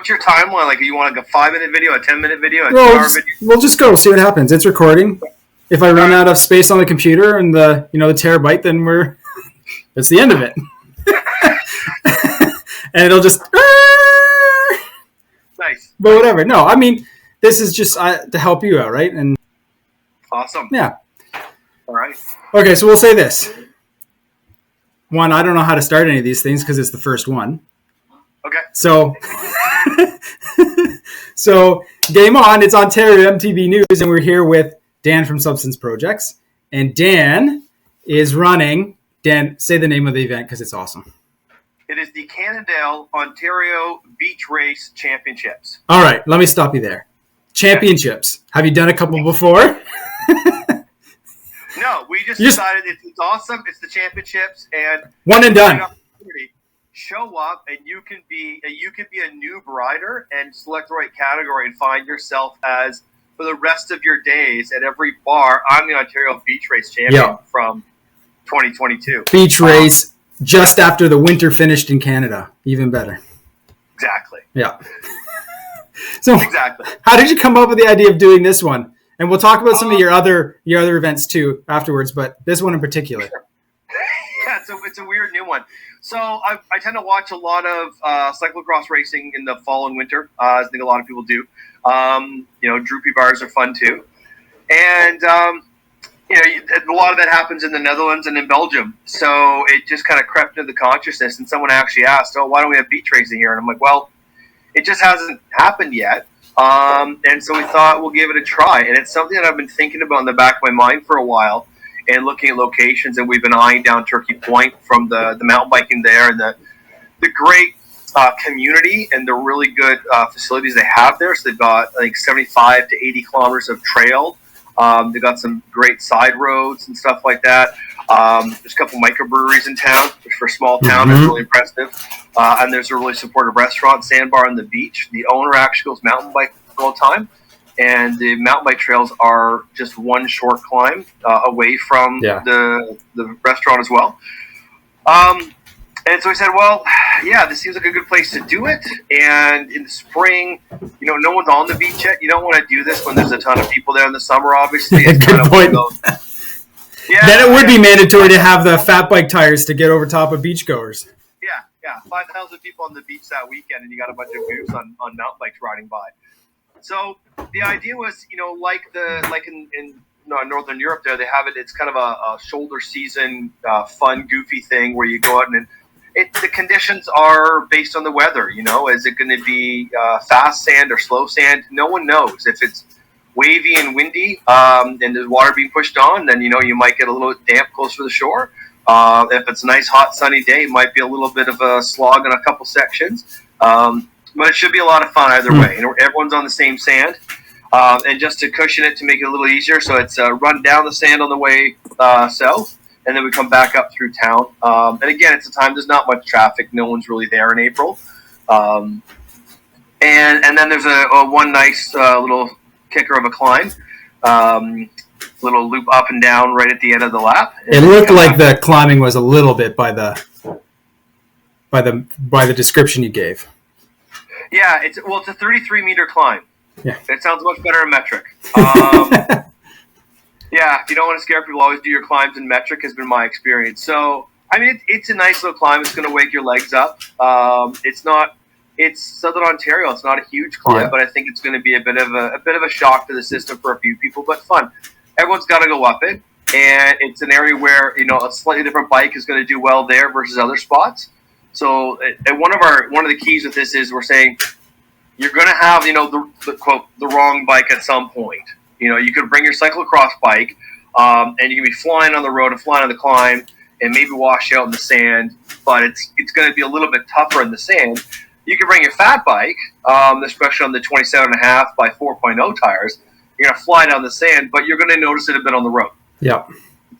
what's your timeline? Like, you want like a 5-minute video, a 10-minute video, a Well, 2-hour video? we'll just go see what happens. It's recording. If I run out of space on the computer and the terabyte, then it's the end of it. And it'll just nice. But whatever. No, I mean, this is just to help you out, right? And awesome. Yeah. All right. Okay, so we'll say this. One, I don't know how to start any of these things because it's the first one. Okay. So, game on. It's Ontario MTV News, and we're here with Dan from Substance Projects. And Dan is running. Dan, say the name of the event because it's awesome. It is the Cannondale Ontario Beach Race Championships. All right, let me stop you there. Championships. Have you done a couple before? No, we just decided it's awesome. It's the championships, and one and done. Show up, and you can be a noob rider and select the right category and find yourself as, for the rest of your days at every bar, I'm the Ontario Beach Race champion from 2022. Beach race just after the winter finished in Canada. Even better. Exactly. Yeah. So exactly. How did you come up with the idea of doing this one? And we'll talk about some of your other events too afterwards, but this one in particular. Sure. Yeah, it's a weird new one. So I tend to watch a lot of cyclocross racing in the fall and winter, as I think a lot of people do. Droopy bars are fun too. And, a lot of that happens in the Netherlands and in Belgium. So it just kind of crept into the consciousness, and someone actually asked, why don't we have beach racing here? And I'm like, well, it just hasn't happened yet. And so we thought we'll give it a try. And it's something that I've been thinking about in the back of my mind for a while and looking at locations. And we've been eyeing down Turkey Point from the mountain biking there and the great community and the really good facilities they have there. So they've got, I think, 75 to 80 kilometers of trail. They've got some great side roads and stuff like that. There's a couple microbreweries in town, which for a small town is really impressive. And there's a really supportive restaurant, Sandbar on the beach. The owner actually goes mountain biking all the time. And the mountain bike trails are just one short climb away from the restaurant as well. And so we said, well, this seems like a good place to do it. And in the spring, no one's on the beach yet. You don't want to do this when there's a ton of people there in the summer, obviously. It's good point. Then it would be mandatory to have the fat bike tires to get over top of beachgoers. Yeah. 5,000 people on the beach that weekend, and you got a bunch of goofs on mountain bikes riding by. So the idea was, like in Northern Europe there, they have it. It's kind of a shoulder season, fun, goofy thing where you go out and the conditions are based on the weather. Is it going to be fast sand or slow sand? No one knows. If it's wavy and windy and there's water being pushed on, then you might get a little damp closer to the shore. If it's a nice hot sunny day, it might be a little bit of a slog in a couple sections. But it should be a lot of fun either way. Everyone's on the same sand. And just to cushion it, to make it a little easier, so it's run down the sand on the way south, and then we come back up through town. And again, it's a time there's not much traffic. No one's really there in April. And then there's a one nice little kicker of a climb, little loop up and down right at the end of the lap. It looked like the climbing was a little bit by the description you gave. Yeah, it's a 33-meter climb. Yeah, it sounds much better in metric. If you don't want to scare people, always do your climbs in metric, has been my experience. So, I mean, it's a nice little climb. It's going to wake your legs up. It's Southern Ontario. It's not a huge climb, but I think it's going to be a bit of a shock to the system for a few people, but fun. Everyone's got to go up it, and it's an area where a slightly different bike is going to do well there versus other spots. So, and one of the keys with this is we're saying you're going to have the quote the wrong bike at some point. You could bring your cyclocross bike, and you can be flying on the road and flying on the climb, and maybe wash out in the sand. But it's going to be a little bit tougher in the sand. You can bring your fat bike, especially on the 27.5 by 4.0 tires. You're going to fly down the sand, but you're going to notice it a bit on the road. Yeah.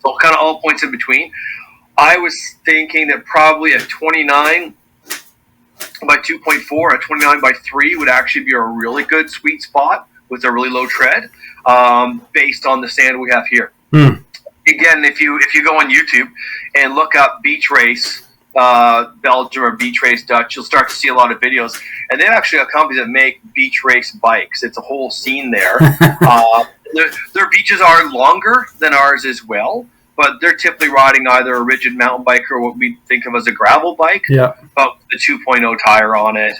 So kind of all points in between. I was thinking that probably a 29 by 2.4, a 29 by 3 would actually be a really good sweet spot with a really low tread, based on the sand we have here. Again, if you go on YouTube and look up beach race Belgium or Beach Race Dutch, you'll start to see a lot of videos. And they've actually got companies that make beach race bikes. It's a whole scene there. Their beaches are longer than ours as well, but they're typically riding either a rigid mountain bike or what we think of as a gravel bike. Yeah. But the 2.0 tire on it,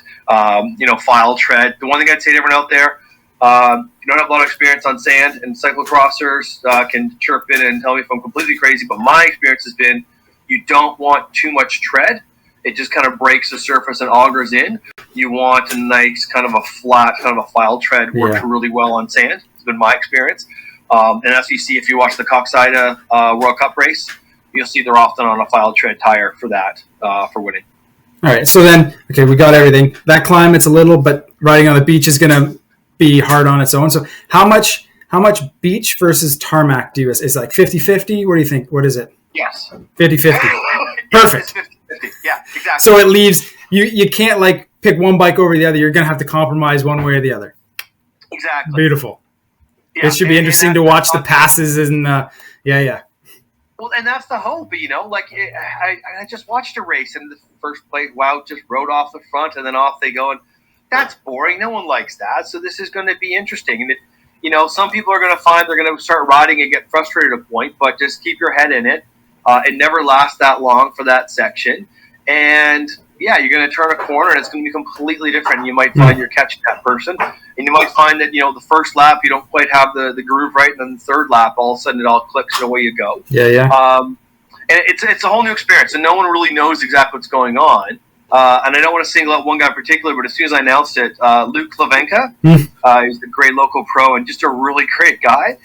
file tread. The one thing I'd say to everyone out there, you don't have a lot of experience on sand, and cyclocrossers can chirp in and tell me if I'm completely crazy, but my experience has been you don't want too much tread. It just kind of breaks the surface and augers in. You want a nice kind of a flat, kind of a file tread. Works really well on sand. It's been my experience. And as you see, if you watch the Coxida World Cup race, you'll see they're often on a file tread tire for that, for winning. All right, so then, okay, we got everything. That climb, it's a little, but riding on the beach is going to be hard on its own. So how much beach versus tarmac do you, is it like 50-50? What do you think? What is it? Yes. 50-50. Perfect. It's 50-50. Yeah, exactly. So it leaves, you can't like pick one bike over the other. You're going to have to compromise one way or the other. Exactly. Beautiful. Yeah, it should be interesting to watch the passes and Well, and that's the hope, I just watched a race and the first place, just rode off the front and then off they go. And that's boring. No one likes that. So this is going to be interesting. And, some people are going to find they're going to start riding and get frustrated at a point, but just keep your head in it. It never lasts that long for that section. And, you're going to turn a corner and it's going to be completely different. You might find you're catching that person. And you might find that, the first lap you don't quite have the groove right. And then the third lap, all of a sudden it all clicks and away you go. Yeah. And it's a whole new experience. And no one really knows exactly what's going on. And I don't want to single out one guy in particular, but as soon as I announced it, Luke Klavenka, he's a great local pro and just a really great guy.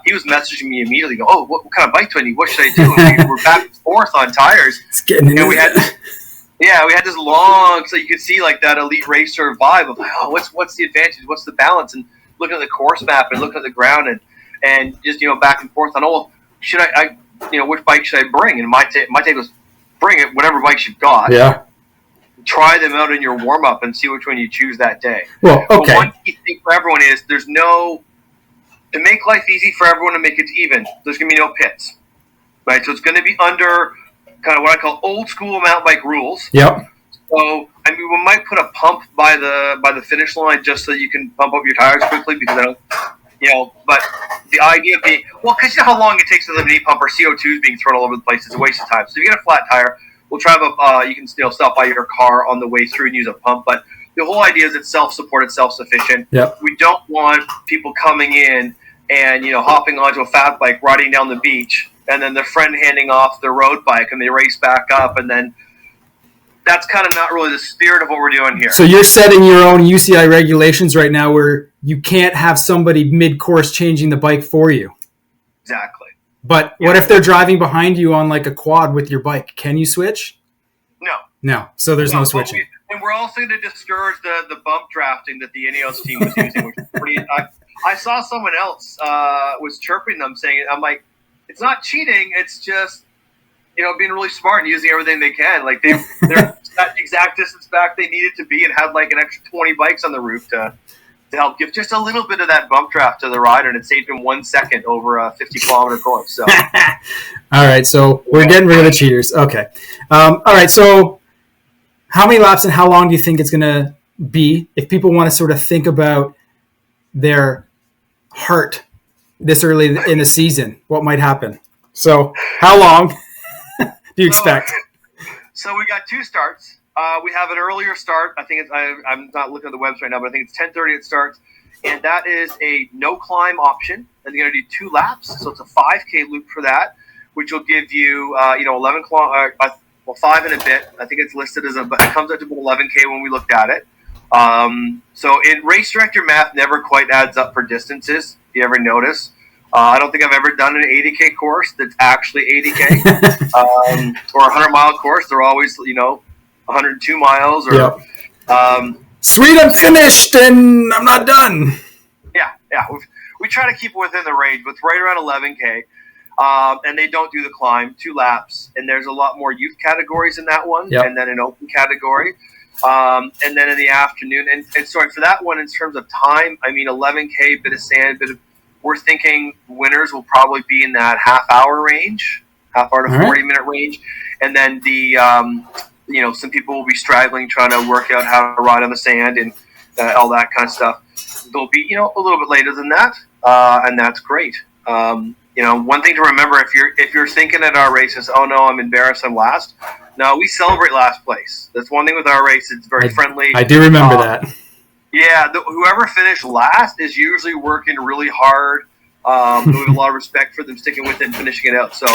He was messaging me immediately, what kind of bike do I need? What should I do? And we were back and forth on tires. It's getting into we had this long, so you could see like that elite racer vibe of what's the advantage? What's the balance? And looking at the course map and looking at the ground and just, back and forth on, should I which bike should I bring? And my take was bring it, whatever bikes you've got. Yeah. Try them out in your warm up and see which one you choose that day. Well, okay. But one key thing for everyone is to make life easy for everyone and make it even, there's going to be no pits. Right? So it's going to be under kind of what I call old school mountain bike rules. Yep. So, we might put a pump by the finish line just so you can pump up your tires quickly because but the idea being, because how long it takes to live an e-pump or CO2 is being thrown all over the place, it's a waste of time. So if you get a flat tire, we'll try you can still stop by your car on the way through and use a pump, but the whole idea is it's self-supported, self-sufficient. Yep. We don't want people coming in and, hopping onto a fat bike, riding down the beach, and then their friend handing off their road bike, and they race back up, and then that's kind of not really the spirit of what we're doing here. So you're setting your own UCI regulations right now where you can't have somebody mid-course changing the bike for you. Exactly. But what if they're driving behind you on like a quad with your bike? Can you switch? No. So there's no switching. And we're also going to discourage the bump drafting that the Ineos team was using, which is pretty. I saw someone else was chirping them, saying, "I'm like, it's not cheating. It's just being really smart and using everything they can. Like they're that exact distance back they needed to be, and had like an extra 20 bikes on the roof to help give just a little bit of that bump draft to the rider, and it saved him 1 second over a 50-kilometer course." So, all right, so we're getting rid of the cheaters. Okay, all right. So, how many laps and how long do you think it's going to be? If people want to sort of think about their heart this early in the season, what might happen? So, how long do you expect? So we got 2 starts. We have an earlier start. I think I'm not looking at the website right now, but I think it's 10:30 it starts. And that is a no climb option. And they're going to do 2 laps. So it's a 5K loop for that, which will give you, 11 kilometers, 5 and a bit. I think it's listed but it comes out to about 11K when we looked at it. So in Race Director math never quite adds up for distances, if you ever notice. I don't think I've ever done an 80K course that's actually 80K or a 100-mile course. They're always, 102 miles or. Yep. Sweet, I'm finished and I'm not done. Yeah. We try to keep it within the range, but it's right around 11K. And they don't do the climb, 2 laps. And there's a lot more youth categories in that one, and then an open category. And then in the afternoon. And sorry, for that one, in terms of time, 11K, bit of sand, we're thinking winners will probably be in that half-hour range. half-hour to All right. 40-minute range. And then the some people will be straggling, trying to work out how to ride on the sand and all that kind of stuff. They'll be a little bit later than that, and that's great. One thing to remember, if you're thinking at our races, oh no, I'm embarrassed, I'm last. No, we celebrate last place. That's one thing with our race. It's very friendly. I do remember that. Yeah, whoever finished last is usually working really hard. We have a lot of respect for them sticking with it and finishing it out. So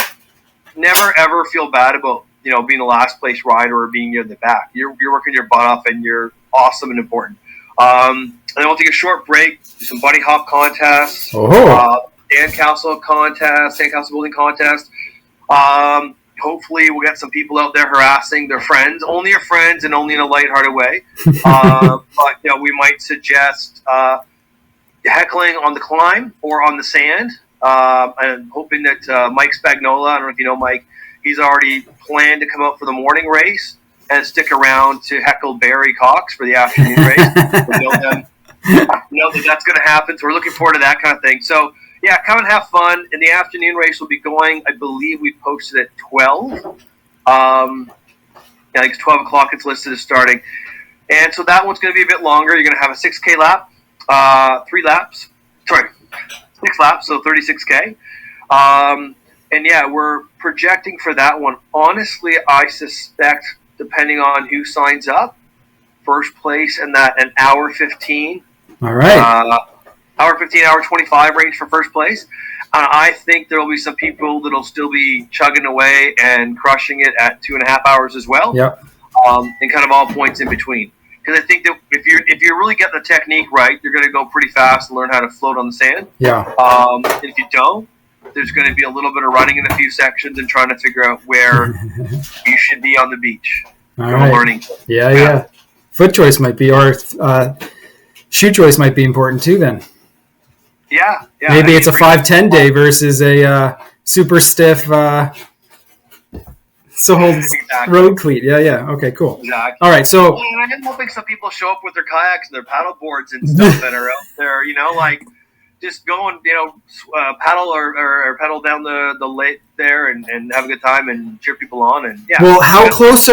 never ever feel bad about being the last place rider or being near the back. You're working your butt off and you're awesome and important. And then we'll take a short break, do some bunny hop contests, sandcastle building contest. Hopefully we'll get some people out there harassing their friends, only your friends and only in a lighthearted way. But we might suggest heckling on the climb or on the sand. And hoping that Mike Spagnola, I don't know if you know Mike, he's already planned to come out for the morning race and stick around to heckle Barry Cox for the afternoon race. We know that that's going to happen, so we're looking forward to that kind of thing. So, yeah, come and have fun. And the afternoon race will be going, I believe we posted at 12. I think it's 12 o'clock it's listed as starting. And so that one's going to be a bit longer. You're going to have a 6K lap, 6 laps, so 36K. And yeah, we're projecting for that one. Honestly, I suspect, depending on who signs up, first place in that an hour 15. All right. Hour 15, hour 25 range for first place. I think there will be some people that will still be chugging away and crushing it at 2.5 hours as well. Yep. And kind of all points in between. Because I think that if you really get the technique right, you're going to go pretty fast and learn how to float on the sand. Yeah. If you don't, there's going to be a little bit of running in a few sections and trying to figure out where you should be on the beach. All right. Learning. Yeah. Foot choice might be, or shoe choice might be important too then. Yeah. Maybe it's a 5-10 day versus a super stiff road cleat. Yeah. Okay, cool. Exactly. All right, so I'm hoping some people show up with their kayaks and their paddle boards and stuff that are out there. Just going, paddle or pedal down the lake there and have a good time and cheer people on. And yeah. Well, how close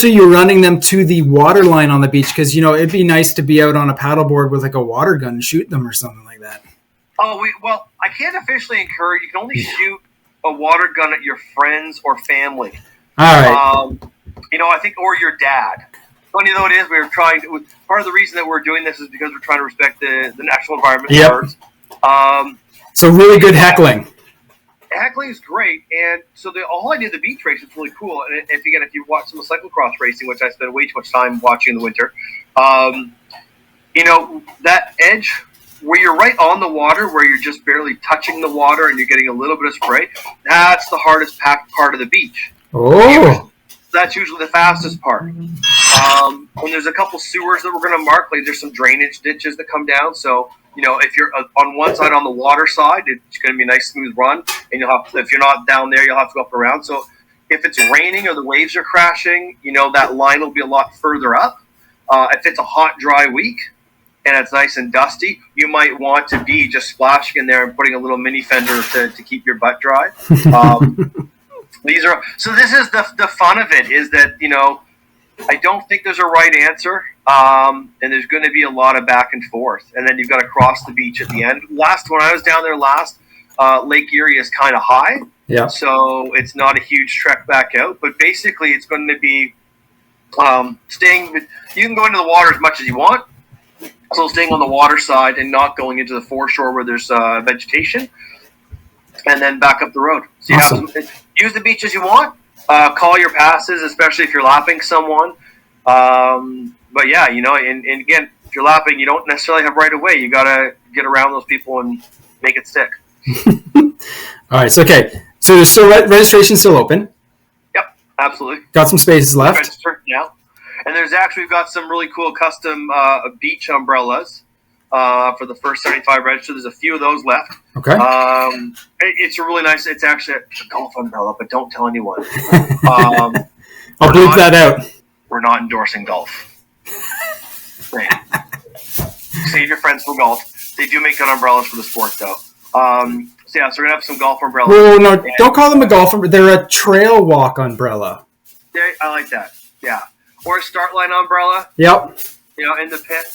are you running them to the water line on the beach? Because it'd be nice to be out on a paddleboard with like a water gun and shoot them or something like that. Oh, well, I can't officially encourage. You can only shoot a water gun at your friends or family. All right. I think, or your dad. Funny though it is, we were trying to. Part of the reason that we're doing this is because we're trying to respect the natural environment. Yep. First. So really good heckling. Heckling is great, and so the whole idea of the beach race is really cool. And if you watch some of cyclocross racing, which I spend way too much time watching in the winter, that edge where you're right on the water, where you're just barely touching the water and you're getting a little bit of spray, that's the hardest packed part of the beach. Oh. That's usually the fastest part. When there's a couple sewers that we're going to mark, like there's some drainage ditches that come down. So, if you're on one side on the water side, it's going to be a nice smooth run. And if you're not down there, you'll have to go up around. So if it's raining or the waves are crashing, that line will be a lot further up. If it's a hot, dry week and it's nice and dusty, you might want to be just splashing in there and putting a little mini fender to keep your butt dry. This is the fun of it, is that, I don't think there's a right answer, and there's going to be a lot of back and forth, and then you've got to cross the beach at the end. When I was down there last, Lake Erie is kind of high, so it's not a huge trek back out, but basically it's going to be you can go into the water as much as you want, so staying on the water side and not going into the foreshore where there's vegetation, and then back up the road. So you awesome. Use the beach as you want. Call your passes, especially if you're lapping someone. But yeah, and again, if you're lapping, you don't necessarily have right of way. You got to get around those people and make it stick. All right. So there's still registration's still open. Yep, absolutely. Got some spaces left. Register now. And we've got some really cool custom beach umbrellas for the first 75 register. There's a few of those left. Okay. It's a really nice. It's actually a golf umbrella, but don't tell anyone. I'll bleep that out. We're not endorsing golf. Save your friends for golf. They do make good umbrellas for the sport, though. So yeah, so we're gonna have some golf umbrellas. Well, no, don't call them a golf umbrella. They're a trail walk umbrella. I like that. Yeah, or a start line umbrella. Yep. In the pit.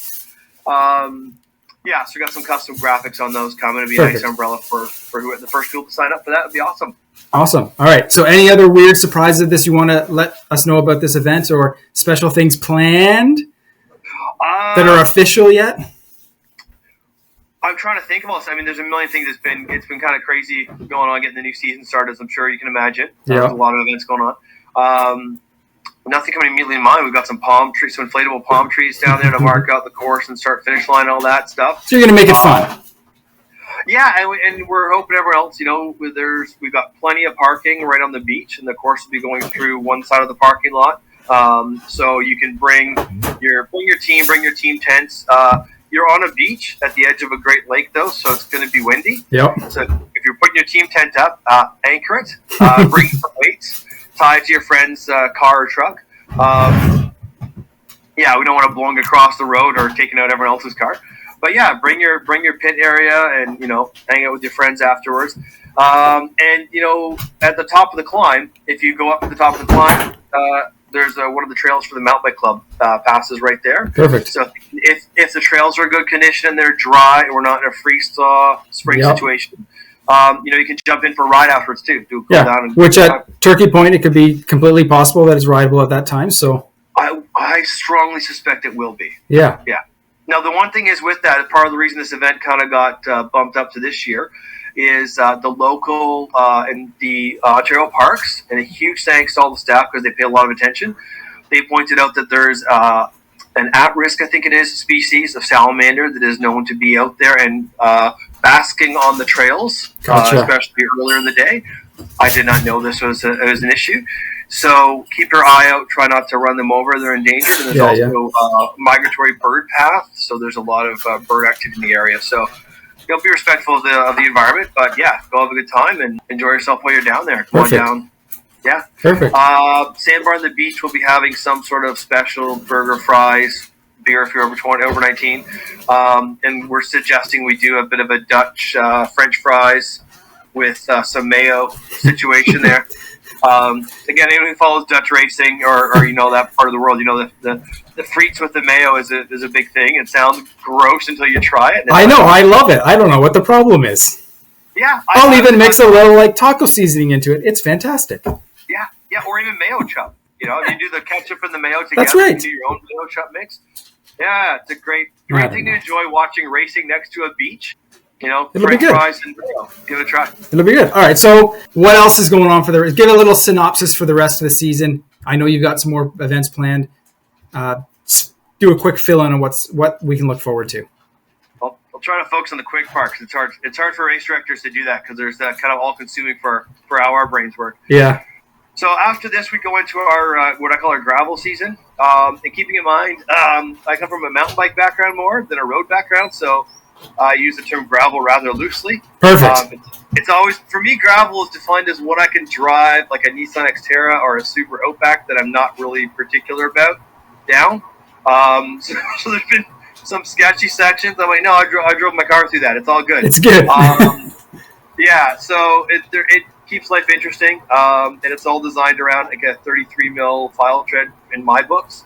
Yeah, so we got some custom graphics on those coming. It'd be a Perfect. nice umbrella for who the first people to sign up for that. Would be awesome. Awesome. All right. So any other weird surprises of this you want to let us know about this event, or special things planned that are official yet? I'm trying to think about this. I mean, there's a million things. It's been kind of crazy going on getting the new season started, as I'm sure you can imagine. Yeah. There's a lot of events going on. Nothing coming immediately in mind. We've got some palm trees, some inflatable palm trees down there to mark out the course and start finish line and all that stuff. So you're going to make it fun. Yeah, and we're hoping everyone else, we've got plenty of parking right on the beach, and the course will be going through one side of the parking lot. So you can bring your team tents. You're on a beach at the edge of a great lake, though, so it's going to be windy. Yep. So if you're putting your team tent up, anchor it, bring some weights, tie it to your friend's car or truck. Yeah, we don't want to blowing across the road or taking out everyone else's car. But yeah, bring your pit area and hang out with your friends afterwards. And at the top of the climb, if you go up to the top of the climb, there's one of the trails for the mountain bike club passes right there. Perfect. So if the trails are in good condition and they're dry, and we're not in a freeze-thaw spring situation, you can jump in for a ride afterwards too. Which at Turkey Point, it could be completely possible that it's rideable at that time. So I strongly suspect it will be. Yeah. Yeah. Now, the one thing is with that, part of the reason this event kind of got bumped up to this year is the local and the Ontario parks, and a huge thanks to all the staff because they pay a lot of attention. They pointed out that there's an at-risk, I think it is, species of salamander that is known to be out there and basking on the trails, especially earlier in the day. I did not know this was an issue. So keep your eye out. Try not to run them over. They're endangered. And there's also migratory bird path. So there's a lot of bird activity in the area. So be respectful of the environment. But yeah, go have a good time and enjoy yourself while you're down there. Come on down. Yeah. Perfect. Sandbar on the beach will be having some sort of special burger, fries, beer if you're over 19. And we're suggesting we do a bit of a Dutch French fries with some mayo situation there. Again, anyone who follows Dutch racing or that part of the world, the frites with the mayo is a big thing. It sounds gross until you try it. I know, I love it. I don't know what the problem is. Yeah, I'll even mix a little taco seasoning into it. It's fantastic. Yeah, or even mayo chup. You do the ketchup and the mayo together. That's right. You do your own mayo chup mix. Yeah, it's a great thing to enjoy watching racing next to a beach. It'll be French good. Fries and mayo. Give it a try. It'll be good. All right. So, what else is going on give a little synopsis for the rest of the season? I know you've got some more events planned. Just do a quick fill in on what we can look forward to. I'll try to focus on the quick part because it's hard for race directors to do that because there's that kind of all consuming for how our brains work. Yeah. So after this, we go into our what I call our gravel season. And keeping in mind, I come from a mountain bike background more than a road background, so I use the term gravel rather loosely. Perfect. It's always, for me, gravel is defined as what I can drive, like a Nissan Xterra or a Subaru Outback that I'm not really particular about down. So there's been some sketchy sections. I'm like, no, I drove my car through that. It's all good. It's good. Yeah, so it keeps life interesting, and it's all designed around like a 33 mil file tread in my books.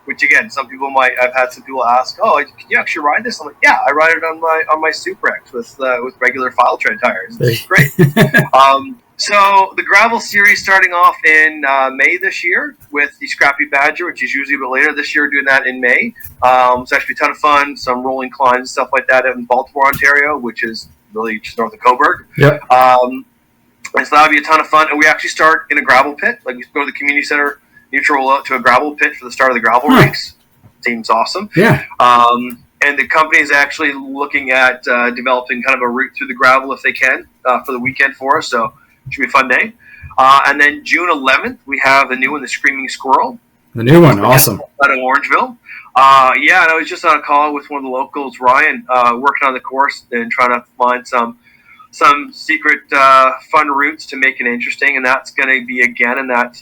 Which again, I've had some people ask, "Oh, can you actually ride this?" I'm like, "Yeah, I ride it on my Super X with regular file tread tires. It's great." So the gravel series starting off in May this year with the Scrappy Badger, which is usually a bit later this year, doing that in May. It's actually a ton of fun. Some rolling climbs and stuff like that in Baltimore, Ontario, which is really just north of Cobourg. Yep. And so that'll be a ton of fun. And we actually start in a gravel pit. Like we go to the community center. Neutral out to a gravel pit for the start of the gravel race. Seems awesome. Yeah. And the company is actually looking at developing kind of a route through the gravel if they can for the weekend for us. So it should be a fun day. And then June 11th, we have the new one, the Screaming Squirrel. The new one, awesome. Out of Orangeville. And I was just on a call with one of the locals, Ryan, working on the course and trying to find some secret fun routes to make it interesting. And that's going to be again in that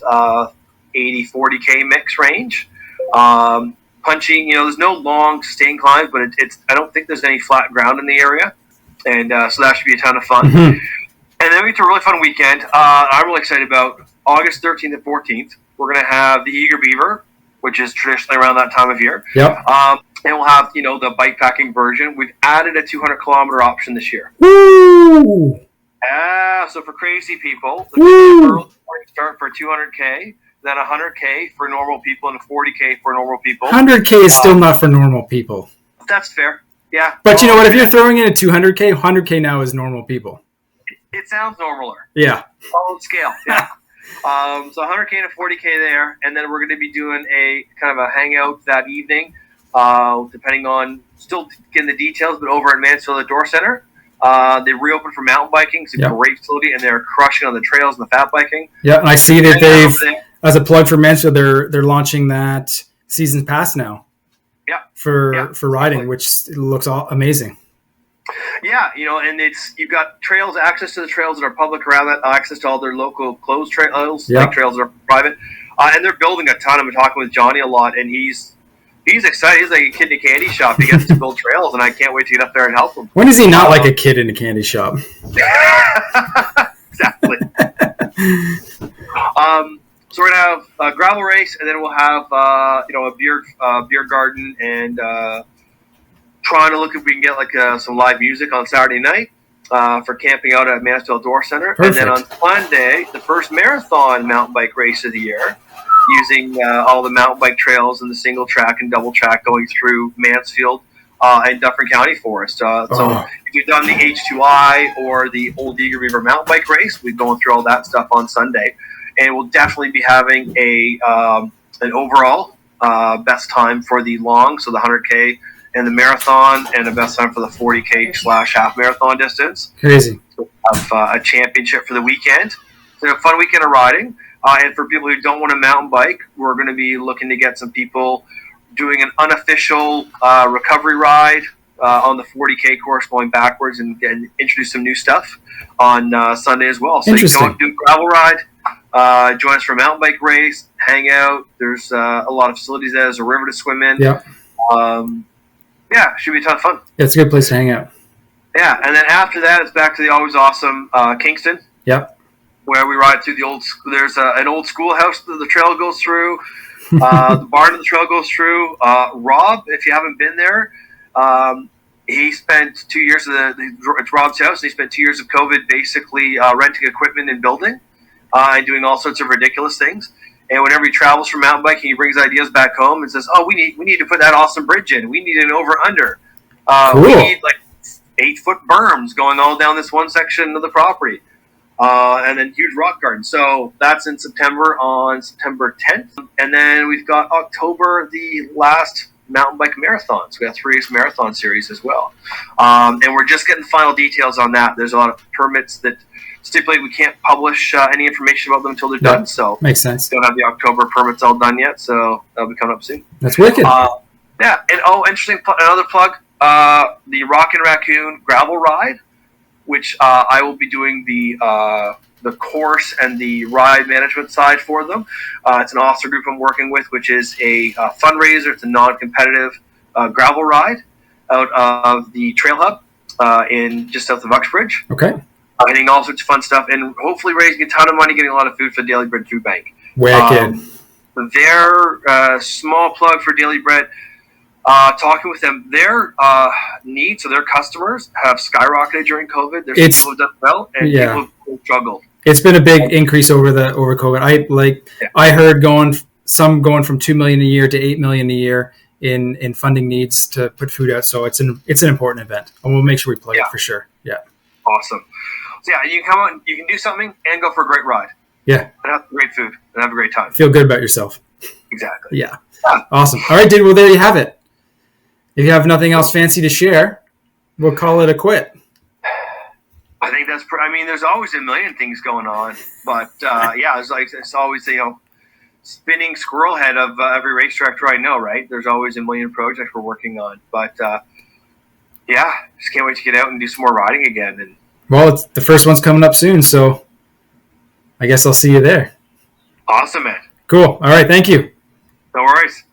80-40K mix range. Punching, there's no long sustained climbs, but I don't think there's any flat ground in the area. And so that should be a ton of fun. And then we get to a really fun weekend. I'm really excited about August 13th and 14th. We're going to have the Eager Beaver, which is traditionally around that time of year. Yep. And we'll have, the bikepacking version. We've added a 200-kilometer option this year. Woo! So for crazy people, the start for 200K, then 100K for normal people, and 40K for normal people. 100K is still not for normal people. That's fair. Yeah. But you know what? If you're throwing in a 200K, 100K now is normal people. It sounds normaler. Yeah. Follow scale. Yeah. So 100K to 40K there, and then we're going to be doing a kind of a hangout that evening, depending on still getting the details, but over at Mansfield Outdoor Center. They reopened for mountain biking. It's a great facility, and they're crushing on the trails and the fat biking. Yeah, and I see that they've, as a plug for Mansfield, they're launching that season pass now. Yeah. For riding, which looks amazing. Yeah, and you've got trails, access to the trails that are public around that, access to all their local closed trails, like trails that are private, and they're building a ton. I've been talking with Johnny a lot, and he's excited. He's like a kid in a candy shop. He gets to build trails, and I can't wait to get up there and help him. When is he not like a kid in a candy shop? Exactly. So we're gonna have a gravel race, and then we'll have a beer garden, and trying to look if we can get some live music on Saturday night for camping out at Mansfield Outdoor Center. Perfect. And then on Sunday, the first marathon mountain bike race of the year, using all the mountain bike trails and the single track and double track going through Mansfield and Dufferin County Forest. So if you've done the H2I or the Old Eager Beaver mountain bike race, we're going through all that stuff on Sunday. And we'll definitely be having an overall best time for the long, so the 100K and the marathon, and the best time for the 40K/half marathon distance. Crazy. So we'll have a championship for the weekend. So a fun weekend of riding. And for people who don't want to mountain bike, we're going to be looking to get some people doing an unofficial recovery ride on the 40K course going backwards and introduce some new stuff on Sunday as well. So you can do a gravel ride, join us for a mountain bike race, hang out. There's a lot of facilities there. There's a river to swim in. Yeah. Yeah, should be a ton of fun. Yeah, it's a good place to hang out. Yeah, and then after that, it's back to the always awesome Kingston. Yep. Where we ride through the old. There's an old schoolhouse that the trail goes through. The barn of the trail goes through. Rob, if you haven't been there, he spent 2 years it's Rob's house. And he spent 2 years of COVID basically renting equipment and building and doing all sorts of ridiculous things. And whenever he travels for mountain biking, he brings ideas back home and says, "Oh, we need to put that awesome bridge in. We need an over/under. Cool. We need 8-foot berms going all down this one section of the property, and then huge rock garden." So that's in September, on September 10th, and then we've got October, the last mountain bike marathon. So we got 3 marathon series as well, and we're just getting final details on that. There's a lot of permits that stipulate we can't publish any information about them until they're done. So makes sense. Don't have the October permits all done yet, so that'll be coming up soon. That's wicked. Yeah, and interesting. Another plug: the Rockin' Raccoon gravel ride, which I will be doing the course and the ride management side for them. It's an officer group I'm working with, which is a fundraiser. It's a non-competitive gravel ride out of the Trail Hub in just south of Uxbridge. Okay. Getting all sorts of fun stuff, and hopefully raising a ton of money, getting a lot of food for Daily Bread Food Bank. Wicked. Their small plug for Daily Bread, talking with them, their needs, so their customers have skyrocketed during COVID. There's people who've done well, and people who've struggled. It's been a big increase over COVID. I heard some going from $2 million a year to $8 million a year in funding needs to put food out. So it's an important event, and we'll make sure we plug it for sure. Yeah. Awesome. So yeah, you can come out, you can do something and go for a great ride. Yeah. And have great food and have a great time. Feel good about yourself. Exactly. Yeah. Awesome. All right, dude. Well, there you have it. If you have nothing else fancy to share, we'll call it a quit. I think that's. There's always a million things going on, but it's always spinning squirrel head of every race director I know. Right? There's always a million projects we're working on, but just can't wait to get out and do some more riding again. And well, the first one's coming up soon, so I guess I'll see you there. Awesome, man. Cool. All right. Thank you. No worries.